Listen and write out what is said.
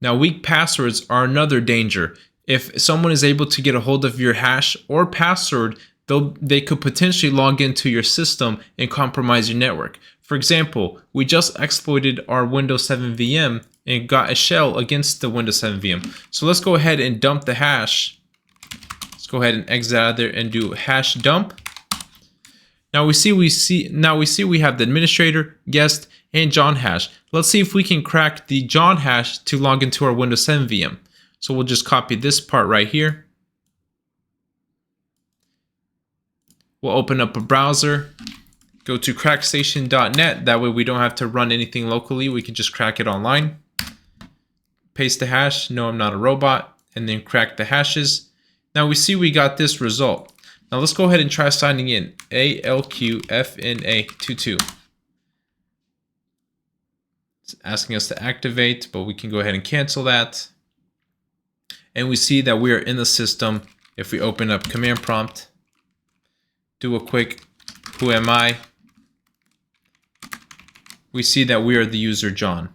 Now, weak passwords are another danger. If someone is able to get a hold of your hash or password, they could potentially log into your system and compromise your network. For example, we just exploited our Windows 7 VM and got a shell against the Windows 7 VM. So let's go ahead and dump the hash. Let's go ahead and exit out of there and do hash dump. Now we see we have the administrator, guest, and John hash. Let's see if we can crack the John hash to log into our Windows 7 VM. So we'll just copy this part right here. We'll open up a browser, go to crackstation.net. That way we don't have to run anything locally. We can just crack it online. Paste the hash, no, I'm not a robot, and then crack the hashes. Now we see we got this result. Now let's go ahead and try signing in. ALQFNA22. It's asking us to activate, but we can go ahead and cancel that. And we see that we are in the system. If we open up command prompt, do a quick who am I, we see that we are the user John.